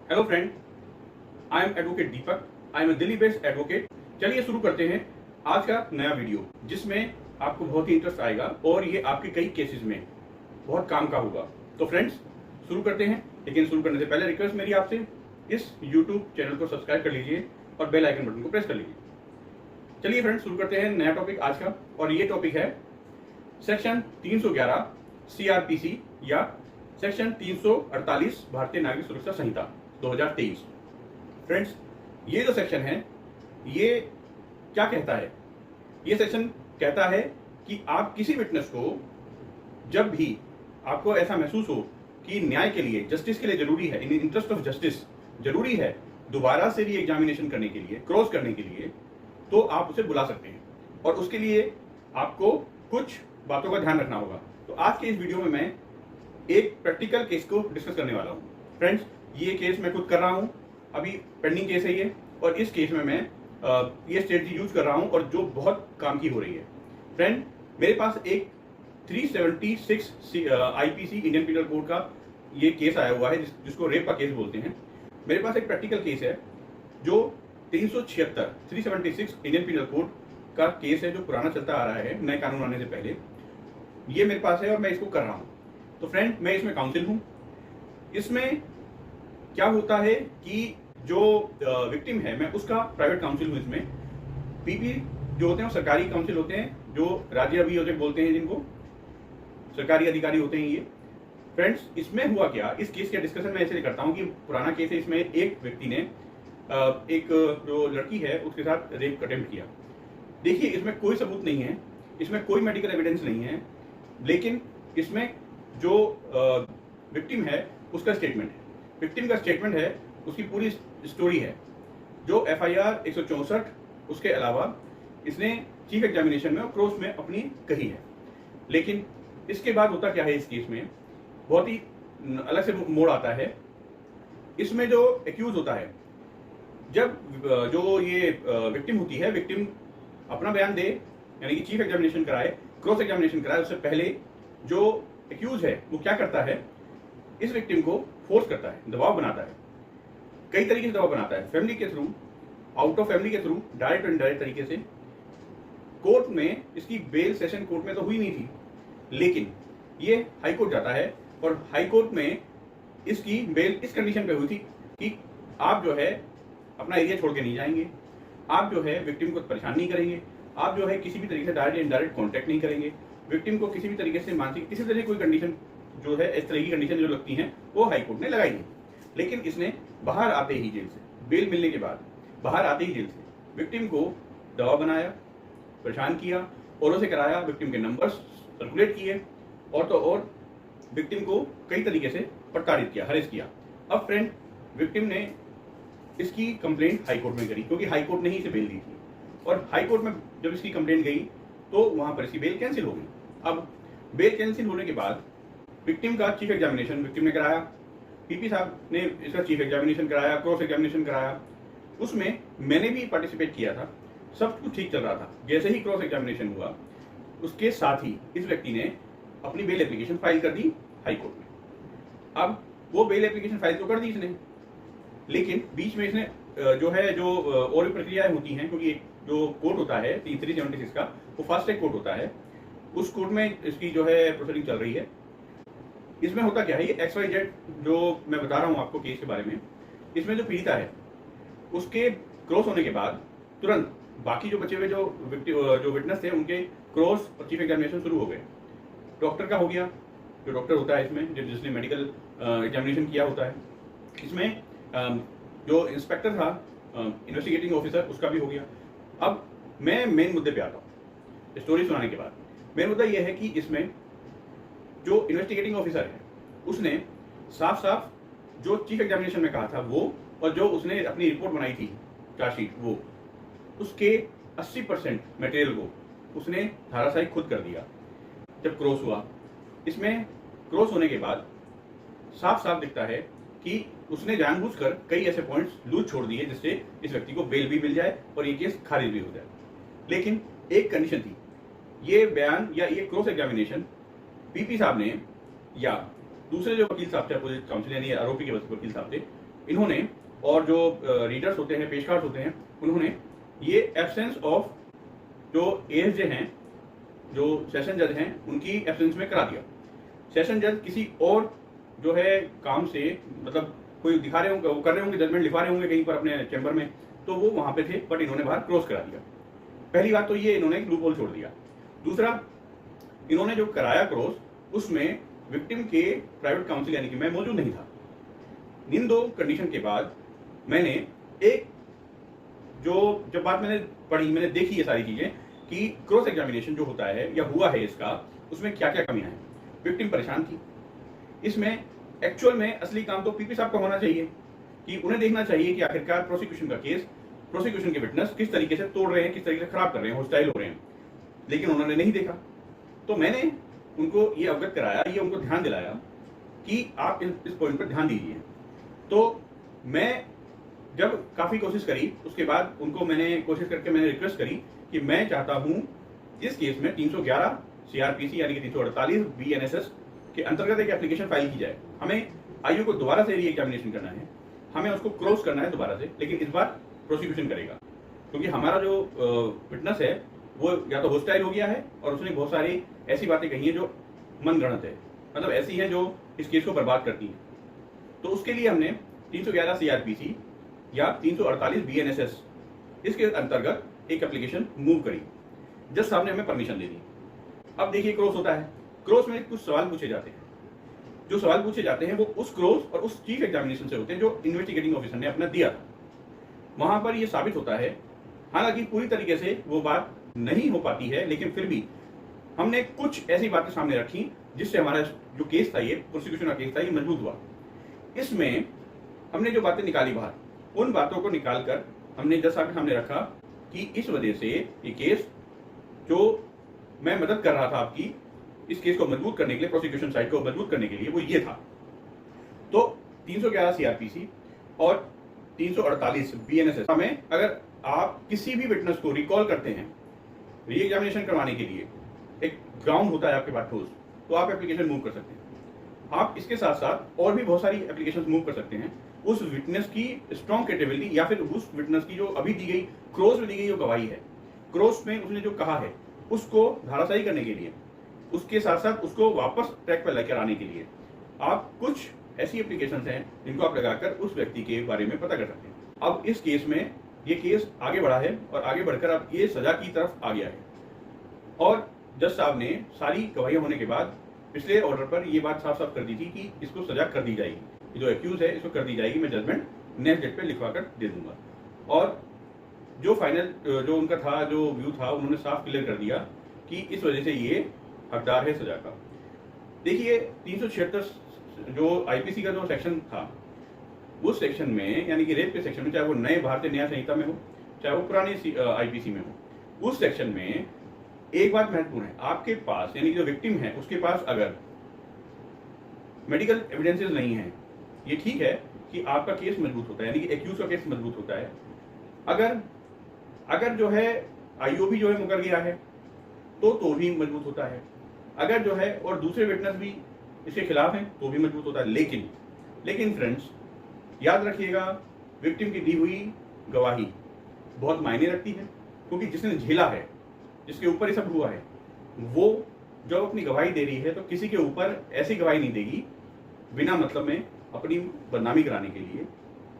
Hello friend, I am advocate Deepak. I am a Delhi based advocate. चलिए शुरू करते हैं आज का नया वीडियो, जिसमें आपको बहुत ही इंटरेस्ट आएगा और ये आपके कई केसेस में बहुत काम का होगा। तो फ्रेंड्स, शुरू करते हैं। लेकिन शुरू करने से पहले रिक्वेस्ट मेरी आपसे, इस यूट्यूब चैनल को सब्सक्राइब कर लीजिए और बेल आइकन बटन को प्रेस कर लीजिए। चलिए फ्रेंड्स, शुरू करते हैं नया टॉपिक आज का, और ये टॉपिक है सेक्शन 311 CRPC या सेक्शन 348 भारतीय नागरिक सुरक्षा संहिता 2023। फ्रेंड्स, ये जो सेक्शन है ये क्या कहता है? ये सेक्शन कहता है कि आप किसी विटनेस को जब भी आपको ऐसा महसूस हो कि न्याय के लिए, जस्टिस के लिए जरूरी है, इन इंटरेस्ट ऑफ जस्टिस जरूरी है दोबारा से भी एग्जामिनेशन करने के लिए, क्रॉस करने के लिए, तो आप उसे बुला सकते हैं। और उसके लिए आपको कुछ बातों का ध्यान रखना होगा। तो आज के इस वीडियो में मैं एक प्रैक्टिकल केस को डिस्कस करने वाला हूँ। फ्रेंड्स, ये केस मैं खुद कर रहा हूँ, अभी पेंडिंग केस है ये, और इस केस में मैं ये स्ट्रेटजी यूज कर रहा हूँ और जो बहुत काम की हो रही है। फ्रेंड, मेरे पास एक 376 IPC इंडियन पीनल कोड का ये केस आया हुआ है, जिसको रेप का केस बोलते हैं। मेरे पास एक प्रैक्टिकल केस है जो 376 इंडियन पीनल कोड का केस है, जो पुराना चलता आ रहा है नए कानून आने से पहले। ये मेरे पास है और मैं इसको कर रहा हूँ। तो फ्रेंड, मैं इसमें काउंसिल हूँ। इसमें क्या होता है कि जो विक्टिम है, मैं उसका प्राइवेट काउंसिल हूँ। इसमें पीपी जो होते हैं वो सरकारी काउंसिल होते हैं, जो राज्य अभियोजक बोलते हैं, जिनको सरकारी अधिकारी होते हैं ये। फ्रेंड्स, इसमें हुआ क्या, इस केस का डिस्कशन मैं ऐसे करता हूँ कि पुराना केस है, इसमें एक व्यक्ति ने एक जो लड़की है उसके साथ रेप अटेम्प्ट किया। देखिए, इसमें कोई सबूत नहीं है, इसमें कोई मेडिकल एविडेंस नहीं है, लेकिन इसमें जो विक्टिम है उसका स्टेटमेंट है, विक्टिम का स्टेटमेंट है, उसकी पूरी स्टोरी है, जो FIR 164 उसके अलावा इसने चीफ एग्जामिनेशन में और क्रॉस में अपनी कही है। लेकिन इसके बाद होता क्या है, इस केस में बहुत ही अलग से मोड़ आता है। इसमें जो एक्यूज होता है, जब जो ये विक्टिम होती है, विक्टिम अपना बयान दे, यानी कि चीफ एग्जामिनेशन कराए, क्रॉस एग्जामिनेशन कराए, उससे पहले जो एक्यूज है वो क्या करता है, इस विक्टिम को फोर्स करता है, दबाव बनाता है, कई तरीके से दबाव बनाता है, फैमिली के थ्रू, आउट ऑफ फैमिली के थ्रू, डायरेक्ट और इनडायरेक्ट तरीके से। कोर्ट में इसकी बेल सेशन कोर्ट में तो हुई नहीं थी, लेकिन ये हाई कोर्ट जाता है और हाई कोर्ट में इसकी बेल इस कंडीशन पे हुई थी कि आप जो है अपना एरिया छोड़ के नहीं जाएंगे, आप जो है विक्टिम को परेशान नहीं करेंगे, आप जो है किसी भी तरीके से डायरेक्ट इनडायरेक्ट कॉन्टैक्ट नहीं करेंगे, विक्टिम को किसी भी तरीके से मानसिक किसी तरह की कोई कंडीशन जो है, इस तरह की कंडीशन जो लगती हैं, वो हाई कोर्ट ने लगाई थी। लेकिन इसने बाहर आते ही जेल से, बेल मिलने के बाद बाहर आते ही जेल से विक्टिम को दबाव बनाया, परेशान किया, औरों से कराया, विक्टिम के नंबर्स सर्कुलेट किए, और तो और विक्टिम को कई तरीके से प्रताड़ित किया, हरेस किया। अब फ्रेंड, विक्टिम ने इसकी कंप्लेंट हाई कोर्ट में करी, क्योंकि हाई कोर्ट ने ही इसे बेल दी थी, और हाई कोर्ट में जब इसकी कंप्लेंट गई तो वहां पर इसकी बेल कैंसिल हो गई। अब बेल कैंसिल होने के बाद विक्टिम का चीफ एग्जामिनेशन विक्टिम ने कराया, पीपी साहब ने इसका चीफ एग्जामिनेशन कराया, क्रॉस एग्जामिनेशन कराया, उसमें मैंने भी पार्टिसिपेट किया था, सब कुछ ठीक चल रहा था। जैसे ही क्रॉस एग्जामिनेशन हुआ, उसके साथ ही इस व्यक्ति ने अपनी बेल एप्लीकेशन फाइल कर दी हाई कोर्ट में। अब वो बेल एप्लीकेशन फाइल तो कर दी इसने, लेकिन बीच में इसने जो और भी प्रक्रियाएं होती हैं, क्योंकि जो कोर्ट होता है 376 का, वो फास्ट ट्रैक कोर्ट होता है, उस कोर्ट में इसकी जो है प्रोसीडिंग चल रही है। इसमें होता क्या है, ये XYZ जो मैं बता रहा हूँ आपको केस के बारे में, इसमें जो पीड़िता है उसके क्रॉस होने के बाद तुरंत बाकी जो बचे हुए जो विटनेस थे, उनके क्रॉस और चीफ एग्जामिनेशन शुरू हो गए। डॉक्टर का हो गया, जो डॉक्टर होता है इसमें, जिसने मेडिकल एग्जामिनेशन किया होता है। इसमें जो इंस्पेक्टर था, इन्वेस्टिगेटिंग ऑफिसर, उसका भी हो गया। अब मैं मेन मुद्दे पे आता हूँ। स्टोरी सुनाने के बाद मेन मुद्दा यह है कि इसमें जो इन्वेस्टिगेटिंग ऑफिसर है, उसने साफ साफ जो चीफ एग्जामिनेशन में कहा था वो, और जो उसने अपनी रिपोर्ट बनाई थी चार्जशीट, वो उसके 80% मटेरियल को उसने धाराशायी खुद कर दिया जब क्रॉस हुआ। इसमें क्रॉस होने के बाद साफ साफ दिखता है कि उसने जानबूझकर कई ऐसे पॉइंट्स लूज छोड़ दिए जिससे इस व्यक्ति को बेल भी मिल जाए और ये केस खारिज भी हो जाए। लेकिन एक कंडीशन थी, ये बयान या ये क्रॉस एग्जामिनेशन पीपी साहब ने या दूसरे जो वकील साहब थे, अपोजिट काउंसिल यानी आरोपी के वकील साहब थे, इन्होंने और जो रीडर्स होते हैं, पेशकार होते हैं, उन्होंने ये एब्सेंस ऑफ जो एएसजे हैं, जो सेशन जज हैं, उनकी एब्सेंस में करा दिया। सेशन जज किसी और जो है काम से, मतलब कोई दिखा रहे होंगे, वो कर रहे होंगे, जजमेंट लिखा रहे होंगे कहीं पर अपने चैम्बर में, तो वो वहां पे थे, बट इन्होंने बाहर क्रॉस करा दिया। पहली बात तो ये इन्होंने एक लूप होल छोड़ दिया। दूसरा, इन्होंने जो कराया क्रॉस, उसमें विक्टिम के प्राइवेट काउंसिल यानी कि मैं मौजूद नहीं था। इन दो कंडीशन के बाद मैंने एक जब बात मैंने पढ़ी, मैंने देखी ये सारी चीजें कि क्रॉस एग्जामिनेशन जो होता है या हुआ है इसका, उसमें क्या क्या कमियां हैं। विक्टिम परेशान थी। इसमें एक्चुअल में असली काम तो पीपी साहब का होना चाहिए कि उन्हें देखना चाहिए कि आखिरकार प्रोसिक्यूशन का केस, प्रोसिक्यूशन के विटनेस किस तरीके से तोड़ रहे हैं, किस तरीके से खराब कर रहे हैं, होस्टाइल हो रहे हैं, लेकिन उन्होंने नहीं देखा। तो मैंने उनको ये अवगत कराया, ये उनको ध्यान दिलाया कि आप इस पॉइंट पर ध्यान दीजिए। तो मैं जब काफी कोशिश करी, उसके बाद उनको मैंने कोशिश करके मैंने रिक्वेस्ट करी कि मैं चाहता हूं इस केस में 311 सीआरपीसी यानी कि 348 बीएनएसएस के अंतर्गत एक एप्लीकेशन फाइल की जाए। हमें आईओ को दोबारा से री एग्जामिनेशन करना है, हमें उसको क्रॉस करना है दोबारा से, लेकिन इस बार प्रोसिक्यूशन करेगा, क्योंकि हमारा जो विटनेस है वो या तो होस्टाइल हो गया है और उसने बहुत सारी ऐसी बातें कही हैं जो मनगढ़ंत है, मतलब ऐसी हैं जो इस केस को बर्बाद करती हैं। तो उसके लिए हमने 311 सीआरपीसी या 348 बीएनएसएस इसके अंतर्गत एक एप्लीकेशन मूव करी। जज साहब ने हमें परमिशन दे दी। अब देखिए, क्रॉस होता है, क्रॉस में कुछ सवाल पूछे जाते हैं। जो सवाल पूछे जाते हैं वो उस क्रॉस और उस चीफ एग्जामिनेशन से होते हैं जो इन्वेस्टिगेटिंग ऑफिसर ने अपना दिया था। वहां पर ये साबित होता है, हालांकि पूरी तरीके से वो बात नहीं हो पाती है, लेकिन फिर भी हमने कुछ ऐसी बातें सामने रखी जिससे हमारा जो केस था, ये प्रोसिक्यूशन का केस था, ये मजबूत हुआ। इसमें हमने जो बातें निकाली बाहर, उन बातों को निकालकर हमने जज साहब के सामने रखा कि इस वजह से ये केस जो मैं मदद कर रहा था आपकी, इस केस को मजबूत करने के लिए, प्रोसिक्यूशन साइड को मजबूत करने के लिए, वो ये था। तो 311 सीआरपीसी और 348 बीएनएसएस में अगर आप किसी भी विटनेस को रिकॉल करते हैं री एग्जामिनेशन करवाने के लिए, एक ग्राउंड होता है आपके पास ठोस, तो आप एप्लीकेशन मूव कर सकते हैं। आप इसके साथ साथ और भी बहुत सारी एप्लीकेशन मूव कर सकते हैं उस विटनेस की स्ट्रॉन्ग क्रेडिबिलिटी या फिर उस विटनेस की जो अभी दी गई क्रॉस में दी गई जो गवाही है, क्रॉस में उसने जो कहा है उसको धाराशाही करने के लिए, उसके साथ साथ उसको वापस ट्रैक पर लेकर आने के लिए आप कुछ ऐसी एप्लीकेशंस हैं जिनको आप लगाकर उस व्यक्ति के बारे में पता कर सकते हैं। अब इस केस में ये केस आगे बढ़ा है और आगे बढ़कर अब ये सजा की तरफ आ गया है और जज साहब ने सारी गवाहियां होने के बाद पिछले ऑर्डर पर ये बात साफ साफ कर दी थी कि इसको सजा कर दी जाएगी, जो एक्यूज है इसको कर दी जाएगी, मैं जजमेंट नेक्स्ट डेट पे लिखवा कर दे दूंगा। और जो फाइनल जो उनका था, जो व्यू था, उन्होंने साफ क्लियर कर दिया कि इस वजह से ये हकदार है सजा का। देखिए 376 जो आईपीसी का जो सेक्शन था, उस सेक्शन में यानी कि रेप के सेक्शन में, चाहे वो नए भारतीय न्याय संहिता में हो चाहे वो पुराने आईपीसी में हो, उस सेक्शन में एक बात महत्वपूर्ण है, आपके पास यानी कि जो विक्टिम है उसके पास अगर मेडिकल एविडेंसेस नहीं है, ये ठीक है कि आपका केस मजबूत होता है, यानी कि एक्यूज का केस मजबूत होता है। अगर जो है आईओ भी जो है मुकर गया है तो भी मजबूत होता है, अगर जो है और दूसरे विटनेस भी इसके खिलाफ हैं तो भी मजबूत होता है। लेकिन फ्रेंड्स याद रखिएगा, विक्टिम की दी हुई गवाही बहुत मायने रखती है, क्योंकि जिसने झेला है, जिसके ऊपर ये सब हुआ है, वो जब अपनी गवाही दे रही है तो किसी के ऊपर ऐसी गवाही नहीं देगी बिना मतलब में अपनी बदनामी कराने के लिए।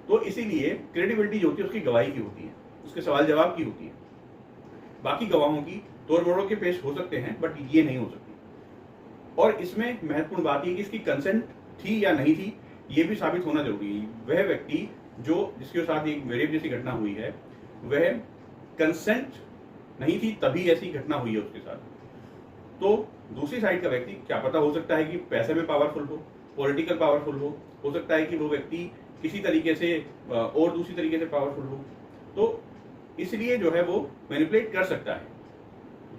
तो इसीलिए क्रेडिबिलिटी जो होती है उसकी गवाही की होती है, उसके सवाल जवाब की होती है। बाकी गवाहों की तोड़ मोड़ों के पेश हो सकते हैं, बट ये नहीं हो सकती। और इसमें महत्वपूर्ण बात यह कि इसकी कंसेंट थी या नहीं थी, ये भी साबित होना जरूरी है। वह व्यक्ति जो जिसके साथ एक रेप जैसी घटना हुई है, वह कंसेंट नहीं थी तभी ऐसी घटना हुई है उसके साथ। तो दूसरी साइड का व्यक्ति क्या पता, हो सकता है कि पैसे में पावरफुल हो, पॉलिटिकल पावरफुल हो सकता है कि वो व्यक्ति किसी तरीके से और दूसरी तरीके से पावरफुल हो, तो इसलिए जो है वो मैनिपुलेट कर सकता है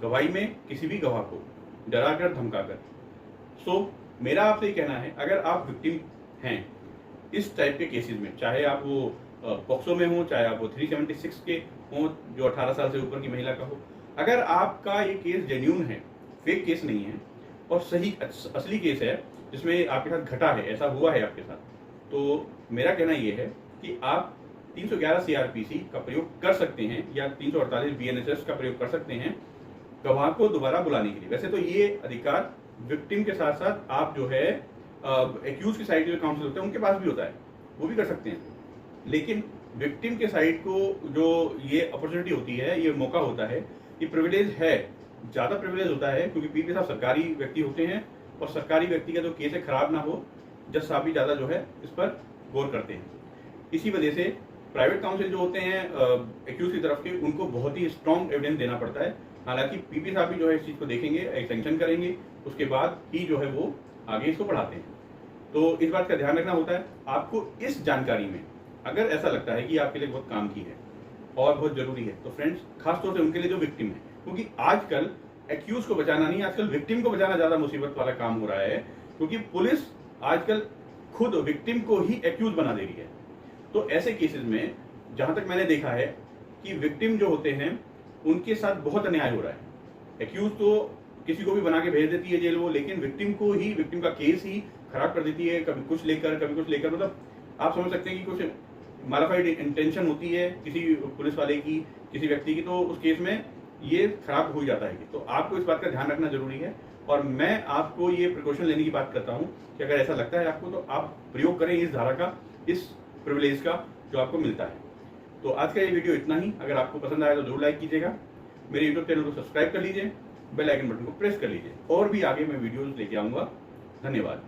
गवाही में किसी भी गवाह को डराकर धमकाकर। सो मेरा आपसे ये कहना है, अगर आप विक्टिम हैं इस टाइप के केसेस में, चाहे आप वो पॉक्सो में हो, चाहे आप वो 376 के हो जो 18 साल से ऊपर की महिला का हो, अगर आपका ये केस जेन्यून है, फेक केस नहीं है और सही असली केस है जिसमें आपके साथ घटा है, ऐसा हुआ है आपके साथ, तो मेरा कहना ये है कि आप 311 सीआरपीसी का प्रयोग कर सकते हैं या 348 बीएनएसएस का प्रयोग कर सकते हैं गवाह को दोबारा बुलाने के लिए। वैसे तो ये अधिकार विक्टिम के साथ साथ आप जो है एक्यूज की साइड जो काउंसिल होते हैं उनके पास भी होता है, वो भी कर सकते हैं। लेकिन विक्टिम के साइड को जो ये अपॉर्चुनिटी होती है, ये मौका होता है, ये प्रिविलेज है, ज़्यादा प्रिविलेज होता है क्योंकि पीपी साहब सरकारी व्यक्ति होते हैं और सरकारी व्यक्ति का जो केस है खराब ना हो, जज साहब भी ज़्यादा जो है इस पर गौर करते हैं। इसी वजह से प्राइवेट काउंसिल जो होते हैं एक्यूज की तरफ के, उनको बहुत ही स्ट्रॉन्ग एविडेंस देना पड़ता है। हालांकि पीपी साहब भी जो है इस चीज़ को देखेंगे, एक सैंक्शन करेंगे, उसके बाद ही जो है वो आगे इसको बढ़ाते हैं। तो इस बात का ध्यान रखना होता है। आपको इस जानकारी में अगर ऐसा लगता है कि आपके लिए बहुत काम की है और बहुत जरूरी है, तो फ्रेंड्स खासतौर से उनके लिए जो विक्टिम है, क्योंकि आजकल एक्यूज को बचाना नहीं, आजकल विक्टिम को बचाना ज्यादा मुसीबत वाला काम हो रहा है, क्योंकि पुलिस आजकल खुद विक्टिम को ही एक्यूज बना दे रही है। तो ऐसे केसेस में जहां तक मैंने देखा है कि विक्टिम जो होते हैं उनके साथ बहुत अन्याय हो रहा है। एक्यूज तो किसी को भी बना के भेज देती है जेल वो, लेकिन विक्टिम को ही, विक्टिम का केस ही खराब कर देती है, कभी कुछ लेकर कभी कुछ लेकर। मतलब आप समझ सकते हैं कि कुछ मॉडिफाइड इंटेंशन होती है किसी पुलिस वाले की, किसी व्यक्ति की, तो उस केस में ये खराब हो जाता है। तो आपको इस बात का ध्यान रखना जरूरी है और मैं आपको ये प्रिकॉशन लेने की बात करता हूँ कि अगर ऐसा लगता है आपको तो आप प्रयोग करें इस धारा का, इस प्रिविलेज का जो आपको मिलता है। तो आज का ये वीडियो इतना ही। अगर आपको पसंद आया तो जरूर लाइक कीजिएगा, मेरे यूट्यूब चैनल को सब्सक्राइब कर लीजिए, बेल आइकन बटन को प्रेस कर लीजिए, और भी आगे मैं वीडियोस लेके आऊँगा। धन्यवाद।